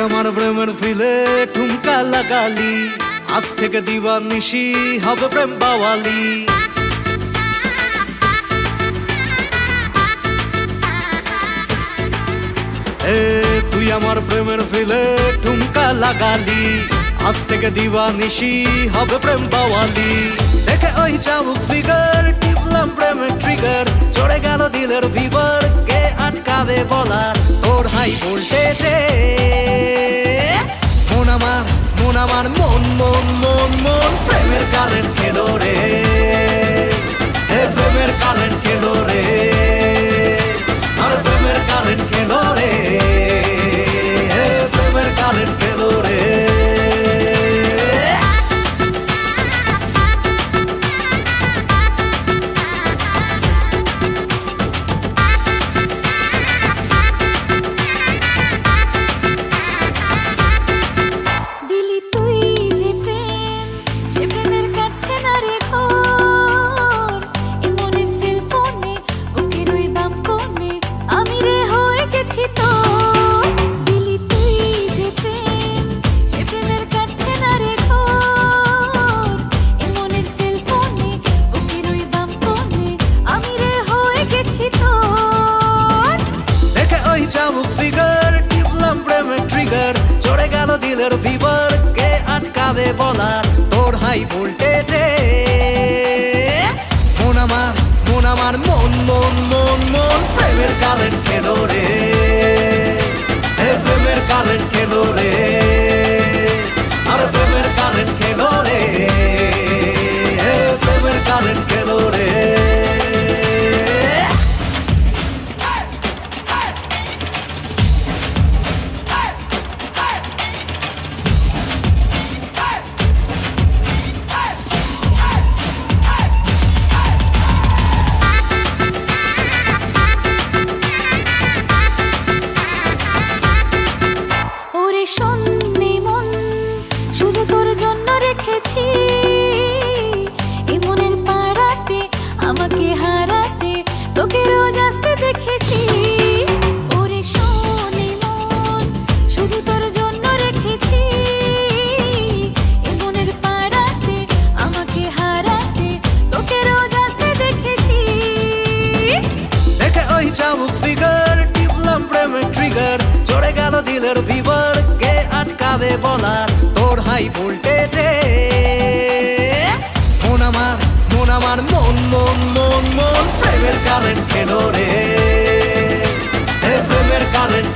আমার প্রেমের ফিলে ঠুমকা লাগালি, আজ থেকে দিবানিশি হবে প্রেম বাওয়ালি। তুই আমার প্রেমের ফিলে ঠুমকা লাগালি, আজ থেকে দিবানিশি হবে প্রেম বাওয়ালি। দেখে ওই চাবুক ফিগার টিপলাম প্রেমের ট্রিগার, চড়ে গেল দিলের ফিভার, কে আটকাবে বলার তোর হাই ভোল্টেজে। মন আমার মন আমার মন মন মন মন প্রেমের কারেন্ট খেলো রে, প্রেমের কারেন্ট খেলো রে, আর প্রেমের কারেন্ট খেলো রে, প্রেমের কারেন্ট খেলো রে। চাবুক ফিগার টিপলাম প্রেমের ট্রিগার, চড়ে গেল দিলের ফিভার, কে আটকাবে বলার তোর হাই ভোল্টেজে। মন আমার মন আমার মন মন মন মন প্রেমের কারেন্ট খেলো রে, প্রেমের কারেন্ট খেলো রে, আর প্রেমের কারেন্ট খেলো রে, প্রেমের কারেন্ট খেলো রে। আমাকে হারাতে তোকে রোজ আসতে দেখেছি, ওরে শোনে মন শুধু তোর জন্য রেখেছি। এ মনের পাড়াতে আমাকে হারাতে তোকে রোজ আসতে দেখেছি। দেখে ওই চাবুক ফিগার টিপলাম প্রেমের ট্রিগার, চড়ে গেল দিলের ফিভার, কে আটকাবে বলার তোর হাই ভোল্টেজে। মন আমার মন আমার মন মন মন মন প্রেমের কারেন্ট খেলো রে, প্রেমের কারেন্ট